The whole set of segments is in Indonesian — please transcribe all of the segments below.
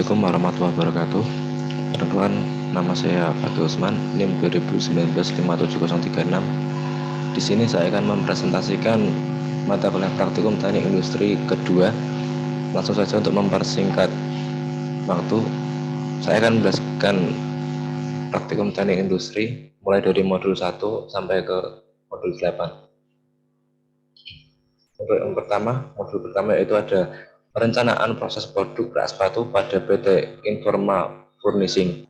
Assalamualaikum warahmatullahi wabarakatuh. Perkenalkan, nama saya Fakih Usman, NIM 2019 57036. Di sini saya akan mempresentasikan mata kuliah praktikum teknik industri kedua. Langsung saja untuk mempersingkat waktu, saya akan menjelaskan praktikum teknik industri mulai dari modul 1 sampai ke modul 8. Untuk yang pertama, modul pertama yaitu ada perencanaan proses produk rak sepatu pada PT Informa Furnishing.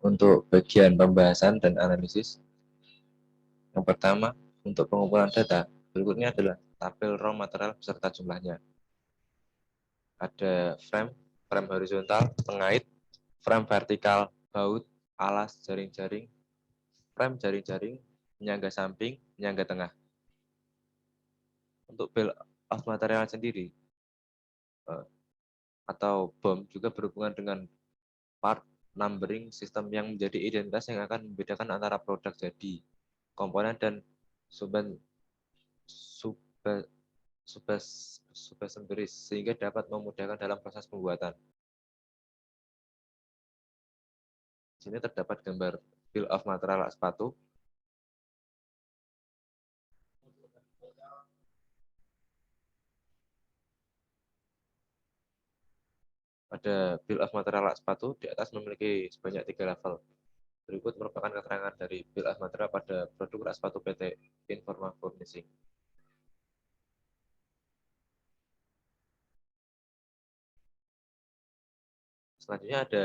Untuk bagian pembahasan dan analisis, yang pertama, untuk pengumpulan data, berikutnya adalah tabel raw material beserta jumlahnya. Ada frame horizontal, pengait, frame vertikal, baut, alas, jaring-jaring, frame jaring-jaring, penyangga samping, penyangga tengah. Untuk bill of material sendiri, atau BOM, juga berhubungan dengan part numbering sistem yang menjadi identitas yang akan membedakan antara produk jadi, komponen, dan subassemblies sehingga dapat memudahkan dalam proses pembuatan. Di sini terdapat gambar bill of material sepatu. Pada bill of material sepatu di atas memiliki sebanyak 3 level. Berikut merupakan keterangan dari bill of material pada produk rak sepatu PT Informa Furnishing. Selanjutnya ada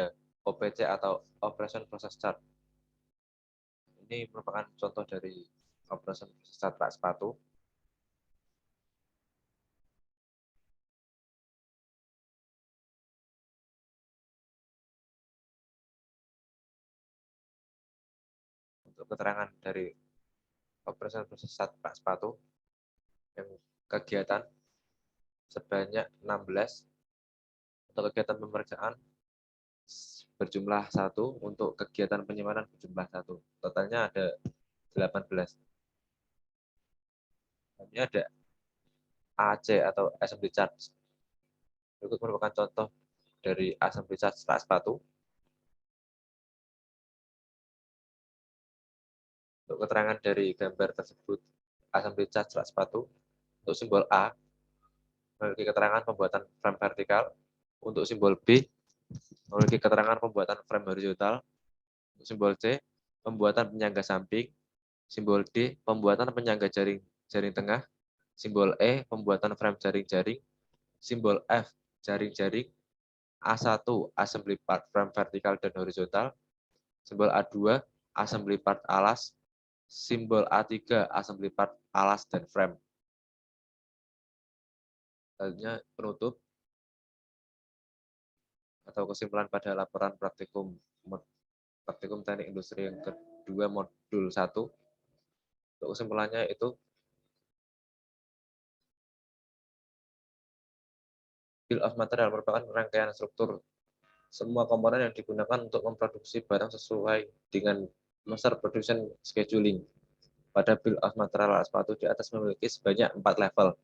OPC atau Operation Process Chart. Ini merupakan contoh dari Operation Process Chart rak sepatu. Untuk keterangan dari Operation Process Chart rak sepatu, yang kegiatan sebanyak 16, untuk kegiatan pemeriksaan berjumlah 1, untuk kegiatan penyimpanan berjumlah 1. Totalnya ada 18. Ini ada AC atau assembly charge. Berikut merupakan contoh dari assembly charge rak sepatu. Untuk keterangan dari gambar tersebut, assembly charge rak sepatu, untuk simbol A memiliki keterangan pembuatan frame vertikal, untuk simbol B memiliki keterangan pembuatan frame horizontal, untuk simbol C pembuatan penyangga samping, simbol D pembuatan penyangga jaring tengah, simbol E pembuatan frame jaring-jaring, simbol F jaring-jaring, A1 assembly part frame vertikal dan horizontal, simbol A2 assembly part alas, simbol A3 assembly part alas dan frame. Selanjutnya penutup atau kesimpulan pada laporan praktikum teknik industri yang kedua modul 1. Untuk kesimpulannya itu, bill of material merupakan rangkaian struktur semua komponen yang digunakan untuk memproduksi barang sesuai dengan master production scheduling. Pada bill of material sepatu di atas memiliki sebanyak 4 level.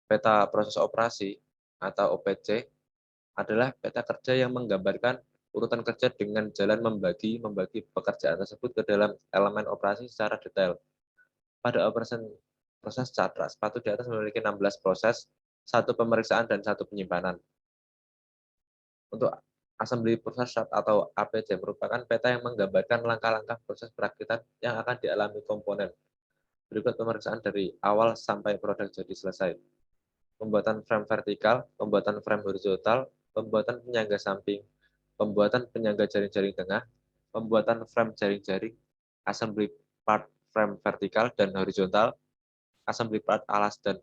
Peta proses operasi atau OPC adalah peta kerja yang menggambarkan urutan kerja dengan jalan membagi pekerjaan tersebut ke dalam elemen operasi secara detail. Pada proses chart, sepatu di atas memiliki 16 proses, 1 pemeriksaan dan 1 penyimpanan. Untuk assembly process chart atau APC merupakan peta yang menggambarkan langkah-langkah proses perakitan yang akan dialami komponen. Berikut pemeriksaan dari awal sampai produk jadi selesai. Pembuatan frame vertikal, pembuatan frame horizontal, pembuatan penyangga samping, pembuatan penyangga jaring-jaring tengah, pembuatan frame jaring-jaring, assembly part frame vertikal dan horizontal, assembly part alas dan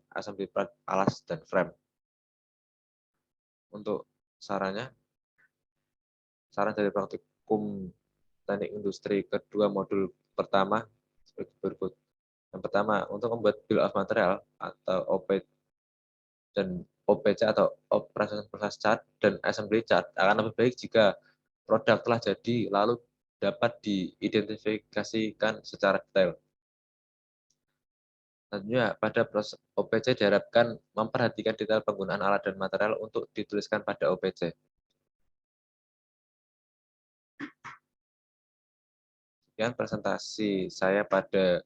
frame. Untuk saran dari praktikum teknik industri kedua modul pertama seperti berikut. Yang pertama, untuk membuat bill of material atau OPC atau Operation Process Chart dan Assembly Chart akan lebih baik jika produk telah jadi lalu dapat diidentifikasikan secara detail. Selanjutnya, pada proses OPC diharapkan memperhatikan detail penggunaan alat dan material untuk dituliskan pada OPC. Sekian presentasi saya pada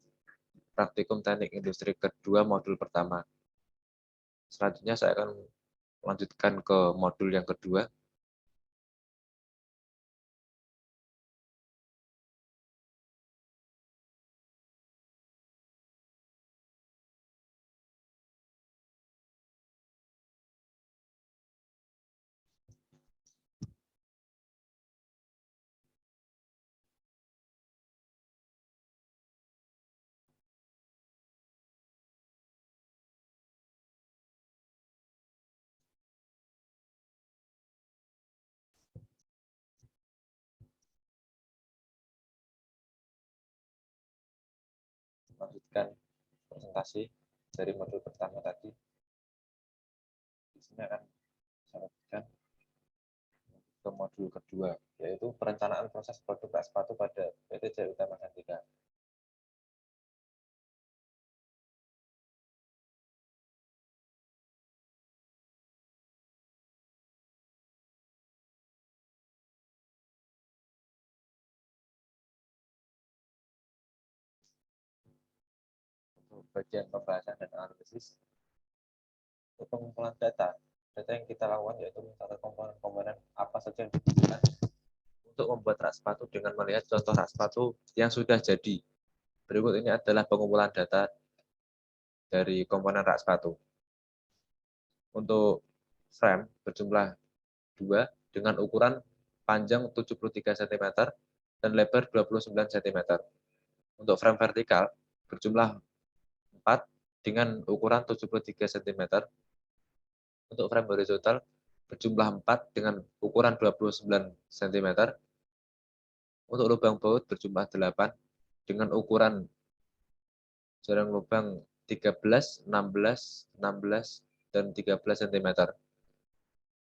praktikum teknik industri kedua modul pertama. Selanjutnya saya akan melanjutkan ke modul yang kedua. Melanjutkan presentasi dari modul pertama tadi. Di sini akan saya lanjutkan ke modul kedua, yaitu perencanaan proses produk rak sepatu pada PT Jaya Utama Santika. Untuk bagian pembahasan dan analisis, untuk pengumpulan data yang kita lakukan yaitu mencatat komponen-komponen apa saja yang dibutuhkan untuk membuat rak sepatu dengan melihat contoh rak sepatu yang sudah jadi. Berikut ini adalah pengumpulan data dari komponen rak sepatu. Untuk frame berjumlah 2 dengan ukuran panjang 73 cm dan lebar 29 cm. Untuk frame vertikal berjumlah 4 dengan ukuran 73 cm. Untuk frame horizontal berjumlah 4 dengan ukuran 29 cm. Untuk lubang baut berjumlah 8 dengan ukuran jaring lubang 13, 16, 16, dan 13 cm.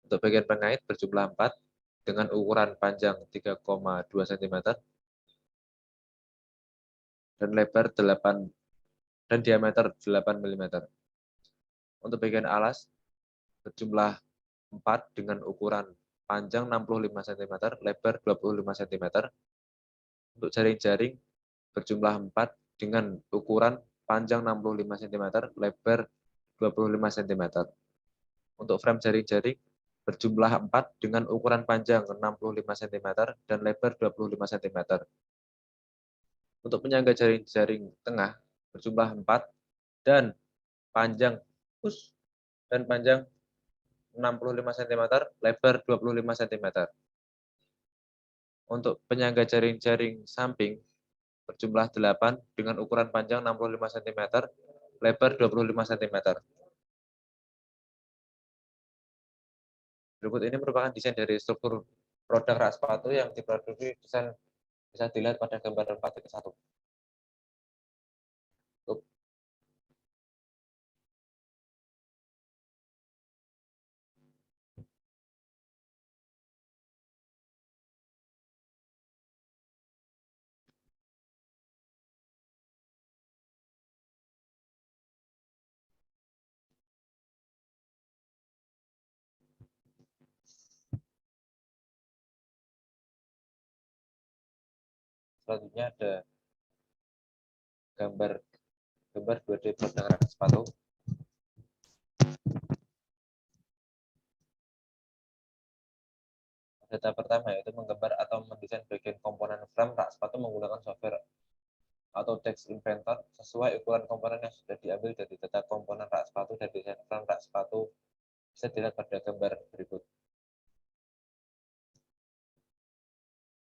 Untuk bagian pengait berjumlah 4 dengan ukuran panjang 3,2 cm dan lebar 8 dan diameter 8 mm. Untuk bagian alas berjumlah 4 dengan ukuran panjang 65 cm, lebar 25 cm. Untuk jaring-jaring berjumlah 4 dengan ukuran panjang 65 cm, lebar 25 cm. Untuk frame jaring-jaring berjumlah 4 dengan ukuran panjang 65 cm dan lebar 25 cm. Untuk penyangga jaring-jaring tengah berjumlah 4 dan panjang dan panjang 65 cm, lebar 25 cm. Untuk penyangga jaring-jaring samping berjumlah 8 dengan ukuran panjang 65 cm, lebar 25 cm. Berikut ini merupakan desain dari struktur produk rak sepatu yang diproduksi. Desain bisa dilihat pada gambar 4.1. Selanjutnya ada gambar 2D produk rak sepatu. Data pertama yaitu menggambar atau mendesain bagian komponen frame rak sepatu menggunakan software Autodesk Inventor sesuai ukuran komponen yang sudah diambil dari data komponen rak sepatu dan desain frame rak sepatu bisa dilihat pada gambar berikut.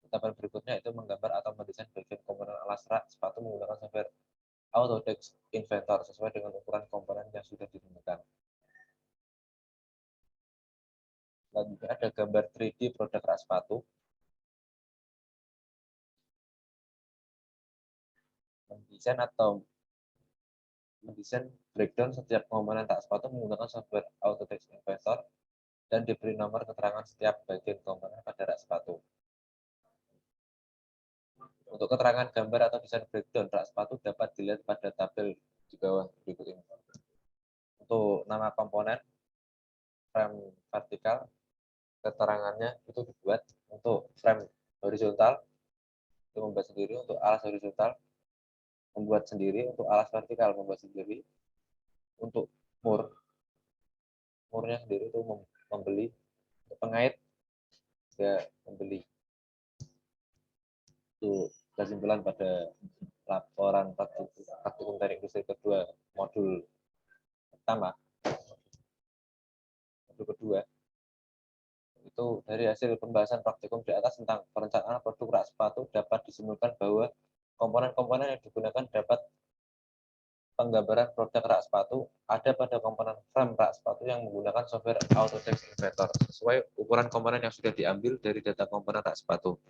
Tahapan berikutnya itu menggambar atau mendesain bagian komponen alas rak sepatu menggunakan software Autodesk Inventor sesuai dengan ukuran komponen yang sudah ditemukan. Selanjutnya ada gambar 3D produk rak sepatu. Mendesain breakdown setiap komponen rak sepatu menggunakan software Autodesk Inventor dan diberi nomor keterangan setiap bagian komponen pada rak sepatu. Untuk keterangan gambar atau desain breakdown rak sepatu dapat dilihat pada tabel di bawah berikut ini. Untuk nama komponen frame vertikal, keterangannya itu dibuat untuk frame horizontal, itu membuat sendiri, untuk alas horizontal membuat sendiri, untuk alas vertikal membuat sendiri, untuk murnya sendiri itu membeli, untuk pengait ya membeli. Itu kesimpulan pada laporan praktikum teknik industri kedua modul pertama. Modul kedua itu dari hasil pembahasan praktikum di atas tentang perencanaan produk rak sepatu dapat disimpulkan bahwa komponen-komponen yang digunakan dapat penggambaran produk rak sepatu ada pada komponen frame rak sepatu yang menggunakan software Autodesk Inventor sesuai ukuran komponen yang sudah diambil dari data komponen rak sepatu.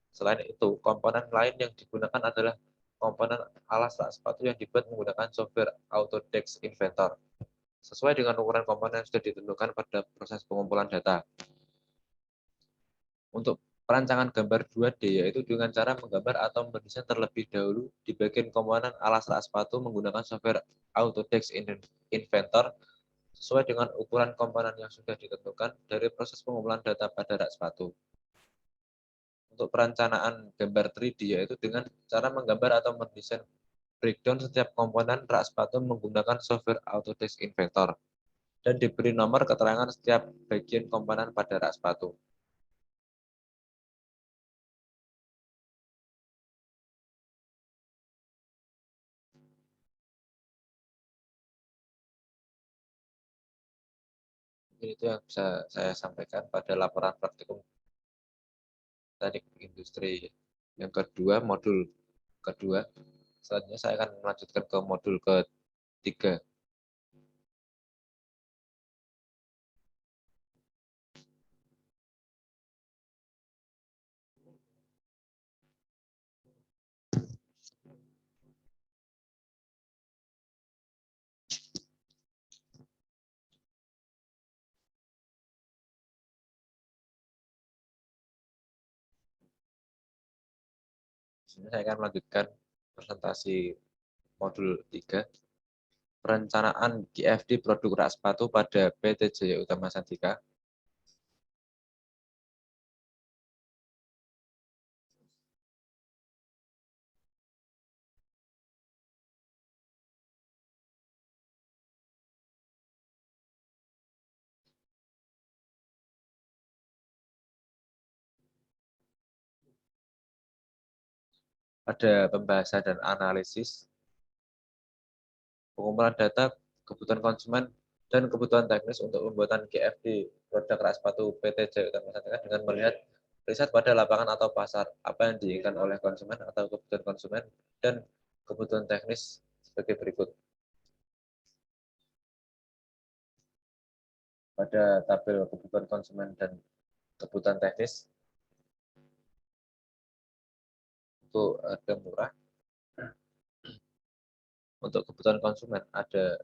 Selain itu, komponen lain yang digunakan adalah komponen alas rak sepatu yang dibuat menggunakan software Autodesk Inventor sesuai dengan ukuran komponen yang sudah ditentukan pada proses pengumpulan data. Untuk perancangan gambar 2D yaitu dengan cara menggambar atau mendesain terlebih dahulu di bagian komponen alas rak sepatu menggunakan software Autodesk Inventor sesuai dengan ukuran komponen yang sudah ditentukan dari proses pengumpulan data pada rak sepatu. Untuk perencanaan gambar 3D yaitu dengan cara menggambar atau mendesain breakdown setiap komponen rak sepatu menggunakan software Autodesk Inventor dan diberi nomor keterangan setiap bagian komponen pada rak sepatu. Itu yang bisa saya sampaikan pada laporan praktikum teknik industri yang kedua, modul kedua. Selanjutnya saya akan melanjutkan ke modul ketiga. Saya akan melanjutkan presentasi modul 3. Perencanaan GFD produk rak sepatu pada PT Jaya Utama Santika. Ada pembahasan dan analisis, pengumpulan data, kebutuhan konsumen, dan kebutuhan teknis untuk pembuatan GFD produk rak sepatu PT Jaya Utama Santika dengan melihat riset pada lapangan atau pasar, apa yang diinginkan oleh konsumen atau kebutuhan konsumen, dan kebutuhan teknis sebagai berikut. Pada tabel kebutuhan konsumen dan kebutuhan teknis, untuk harga murah, untuk kebutuhan konsumen ada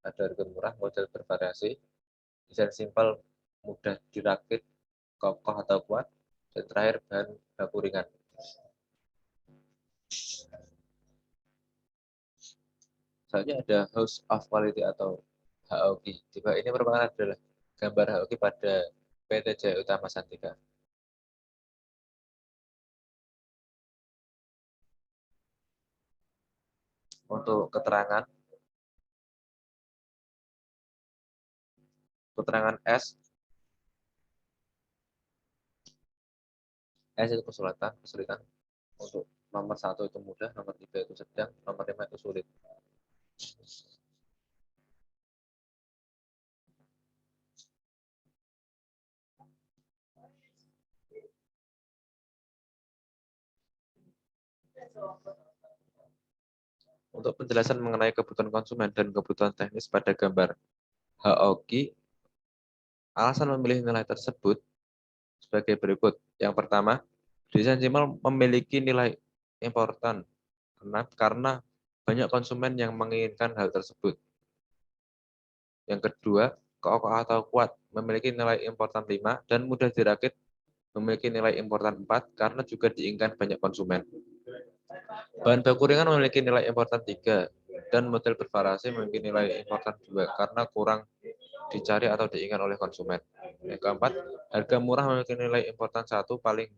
harga murah, model bervariasi, desain simpel, mudah dirakit, kokoh atau kuat, dan terakhir bahan baku ringan. Selanjutnya ada House of Quality atau HOQ. Tipe ini merupakan adalah gambar HOQ pada PT Jaya Utama Santika. Untuk keterangan S itu kesulitan. Untuk nomor 1 itu mudah, nomor 3 itu sedang, nomor 5 itu sulit. Untuk penjelasan mengenai kebutuhan konsumen dan kebutuhan teknis pada gambar HOQ, alasan memilih nilai tersebut sebagai berikut. Yang pertama, desain simpel memiliki nilai important karena banyak konsumen yang menginginkan hal tersebut. Yang kedua, kokoh atau kuat memiliki nilai important 5 dan mudah dirakit memiliki nilai importan 4 karena juga diinginkan banyak konsumen. Bahan baku ringan memiliki nilai importan 3 dan model bervariasi memiliki nilai importan 2 karena kurang dicari atau diinginkan oleh konsumen. Yang keempat, harga murah memiliki nilai importan 1 paling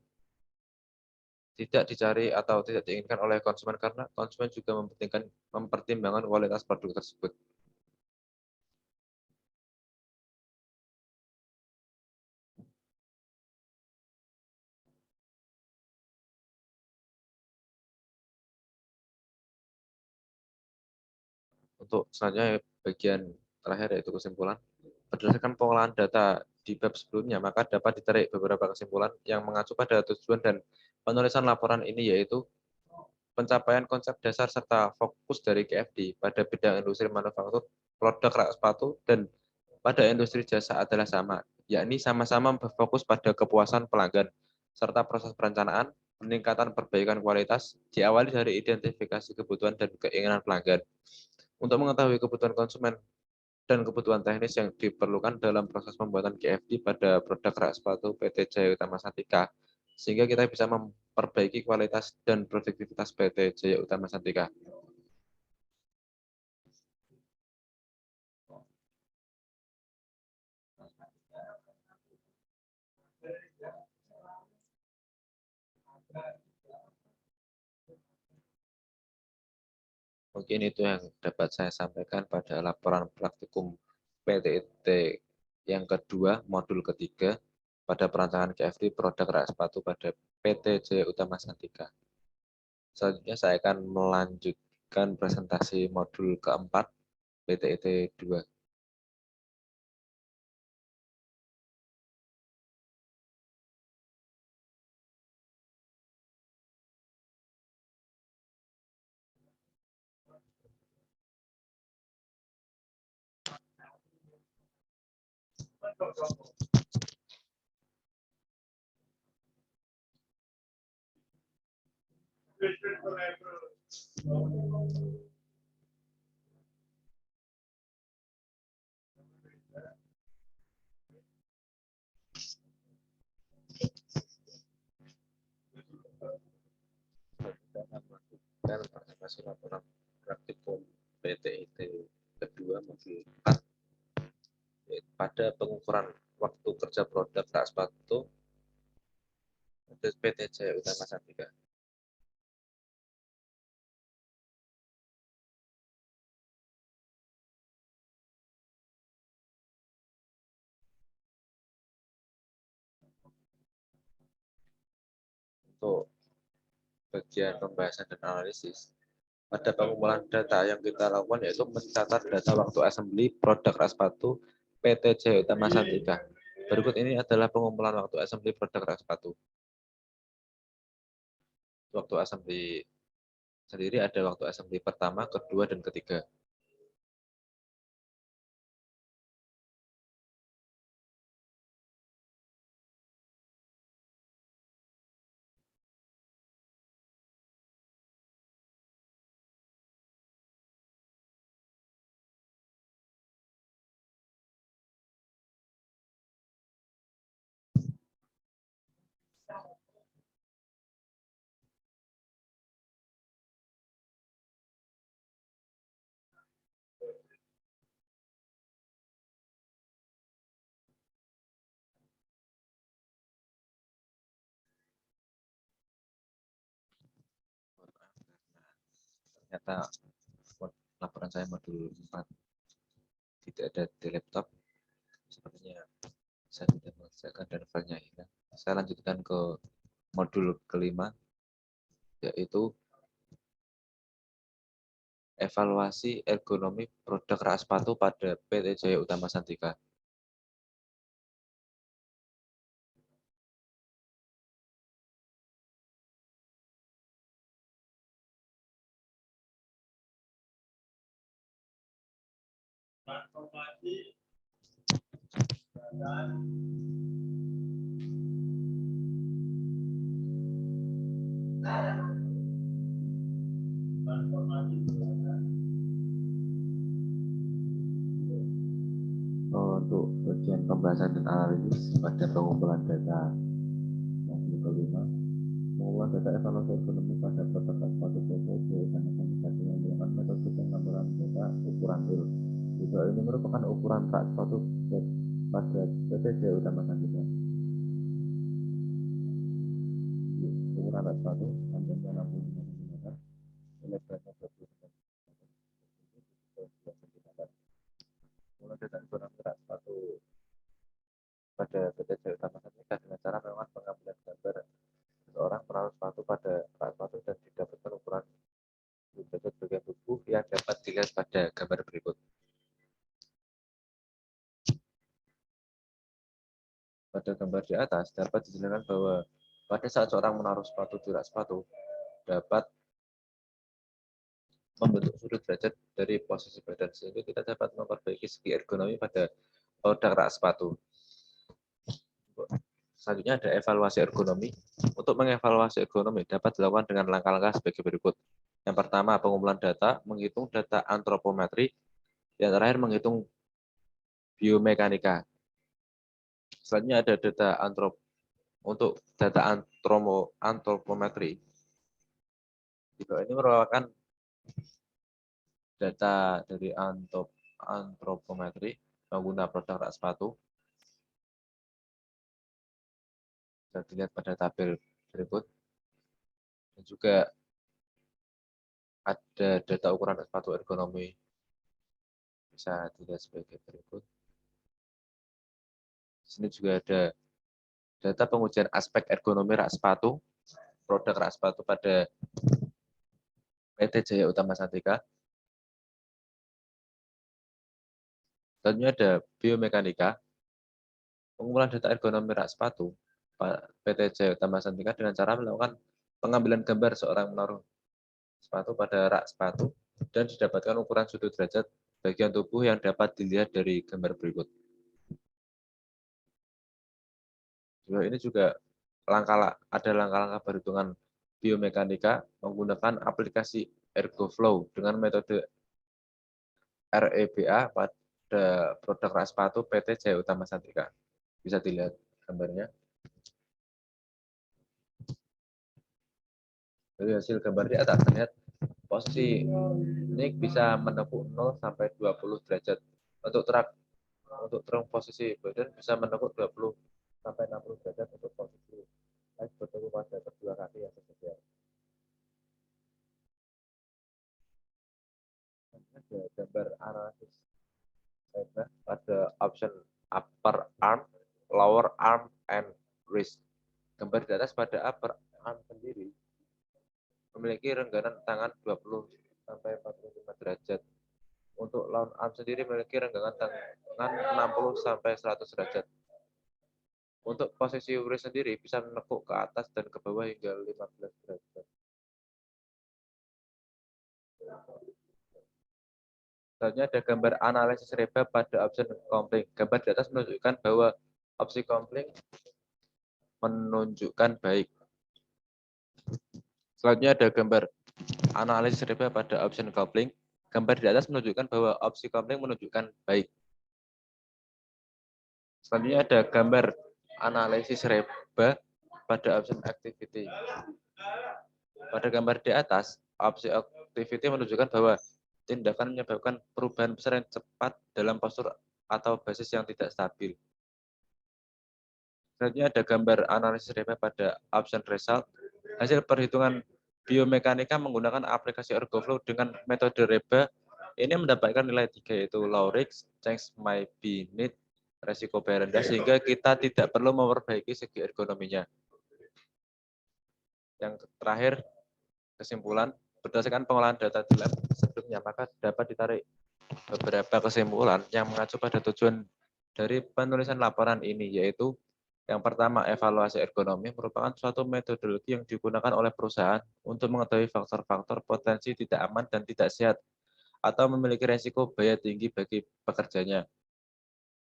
tidak dicari atau tidak diinginkan oleh konsumen karena konsumen juga mempertimbangkan kualitas produk tersebut. Untuk selanjutnya bagian terakhir yaitu kesimpulan. Berdasarkan pengolahan data di bab sebelumnya, maka dapat ditarik beberapa kesimpulan yang mengacu pada tujuan dan penulisan laporan ini, yaitu pencapaian konsep dasar serta fokus dari KFD pada bidang industri manufaktur, produk rak sepatu, dan pada industri jasa adalah sama, yakni sama-sama berfokus pada kepuasan pelanggan, serta proses perencanaan, peningkatan perbaikan kualitas, diawali dari identifikasi kebutuhan dan keinginan pelanggan. Untuk mengetahui kebutuhan konsumen dan kebutuhan teknis yang diperlukan dalam proses pembuatan KFD pada produk rak sepatu PT Jaya Utama Santika, sehingga kita bisa memperbaiki kualitas dan produktivitas PT Jaya Utama Santika. Mungkin itu yang dapat saya sampaikan pada laporan praktikum PTT yang kedua, modul ketiga, pada perancangan KFD produk rak sepatu pada PT Jaya Utama Santika. Selanjutnya saya akan melanjutkan presentasi modul keempat, PTT 2. Dan presentasi laporan praktikum PTT kedua modul 4 pada pengukuran waktu kerja produk rak sepatu PT Jaya Utama Santika. Untuk bagian pembahasan dan analisis, pada pengumpulan data yang kita lakukan yaitu mencatat data waktu assembly produk rak sepatu PT Jaya Utama Santika. Berikut ini adalah pengumpulan waktu assembly produk rak sepatu. Waktu assembly sendiri ada waktu assembly pertama, kedua, dan ketiga. Ternyata laporan saya modul 4 tidak ada di laptop. Sepertinya saya tidak mengerjakan dan filenya hilang. Saya lanjutkan ke modul kelima, yaitu evaluasi ergonomi produk rak sepatu pada PT Jaya Utama Santika. Untuk bagian pembahasan dan analisis pada pengumpulan data 5. Pengumpulan data evaluasi ekonomi pada produk sepatu PTJ dan mekanisasi yang menggunakan metode penggambaran data ukuran real. Juga ini merupakan ukuran rak sepatu pada PTJ utama Santika. Ukuran rak sepatu panjangnya 65 cm, lebarnya 20 cm. Mulai data ekonomi rak sepatu pada PTJ utama Santika dengan cara melakukan pengambilan gambar seorang menaruh sepatu pada rak sepatu dan didapatkan ukuran bagian tubuh yang dapat dilihat pada gambar berikut. Pada gambar di atas dapat dijelaskan bahwa pada saat seorang menaruh sepatu di rak sepatu dapat membentuk sudut derajat dari posisi badan sehingga kita dapat memperbaiki segi ergonomi pada produk rak sepatu. Selanjutnya ada evaluasi ergonomi. Untuk mengevaluasi ergonomi dapat dilakukan dengan langkah-langkah sebagai berikut. Yang pertama, pengumpulan data, menghitung data antropometri. Yang terakhir, menghitung biomekanika. Selanjutnya ada data untuk data antropometri. Ini merupakan data dari antropometri pengguna produk rak sepatu. Bisa dilihat pada tabel berikut. Dan juga ada data ukuran sepatu ergonomi. Bisa dilihat sebagai berikut. Di sini juga ada data pengujian aspek ergonomi rak sepatu, produk rak sepatu pada PT Jaya Utama Santika. Selanjutnya ada biomekanika, pengumpulan data ergonomi rak sepatu PT Jaya Utama Santika dengan cara melakukan pengambilan gambar seorang menaruh sepatu pada rak sepatu dan didapatkan ukuran sudut derajat bagian tubuh yang dapat dilihat dari gambar berikut. Ini juga ada langkah-langkah perhitungan biomekanika menggunakan aplikasi ErgoFlow dengan metode REBA pada produk rak sepatu PT Jaya Utama Santika. Bisa dilihat gambarnya. Dari hasil gambar di atas terlihat posisi ini bisa menekuk 0 sampai 20 derajat. Untuk truk posisi badan bisa menekuk 20 sampai 60 derajat untuk posisi bertemu pada kedua kaki yang sejajar. Ada gambar analisis pada option upper arm, lower arm, and wrist. Gambar di atas pada upper arm sendiri memiliki rengganan tangan 20 sampai 45 derajat. Untuk lower arm sendiri memiliki rengganan tangan 60 sampai 100 derajat. Untuk posisi wrist sendiri bisa menekuk ke atas dan ke bawah hingga 15 derajat. Selanjutnya ada gambar analisis reba pada opsi kompling. Gambar di atas menunjukkan bahwa opsi kompling menunjukkan baik. Selanjutnya ada gambar analisis reba pada option coupling. Gambar di atas menunjukkan bahwa opsi coupling menunjukkan baik. Selanjutnya ada gambar analisis reba pada option activity. Pada gambar di atas, opsi activity menunjukkan bahwa tindakan menyebabkan perubahan besar yang cepat dalam postur atau basis yang tidak stabil. Selanjutnya ada gambar analisis reba pada option result. Hasil perhitungan biomekanika menggunakan aplikasi ErgoFlow dengan metode reba ini mendapatkan nilai 3 yaitu low risk, chance might be need, resiko bayar rendah sehingga kita tidak perlu memperbaiki segi ergonominya. Yang terakhir, kesimpulan, berdasarkan pengolahan data di lab sebelumnya, maka dapat ditarik beberapa kesimpulan yang mengacu pada tujuan dari penulisan laporan ini, yaitu yang pertama, evaluasi ergonomi merupakan suatu metodologi yang digunakan oleh perusahaan untuk mengetahui faktor-faktor potensi tidak aman dan tidak sehat atau memiliki resiko biaya tinggi bagi pekerjanya,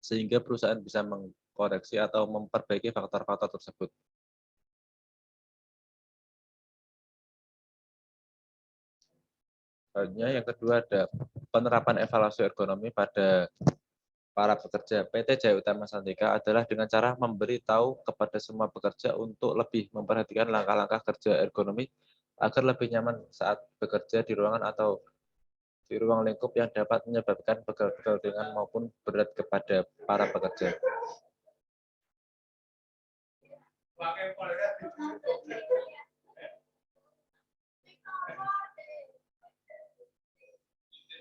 sehingga perusahaan bisa mengkoreksi atau memperbaiki faktor-faktor tersebut. Selanjutnya yang kedua ada penerapan evaluasi ergonomi pada para pekerja PT Jaya Utama Santika adalah dengan cara memberitahu kepada semua pekerja untuk lebih memperhatikan langkah-langkah kerja ergonomi agar lebih nyaman saat bekerja di ruangan atau di ruang lingkup yang dapat menyebabkan pegel-pegel ringan maupun berat kepada para pekerja.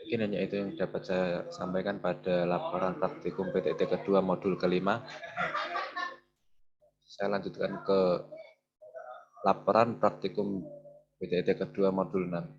Mungkin hanya itu yang dapat saya sampaikan pada laporan praktikum PTT kedua modul kelima. Saya lanjutkan ke laporan praktikum PTT kedua modul 6.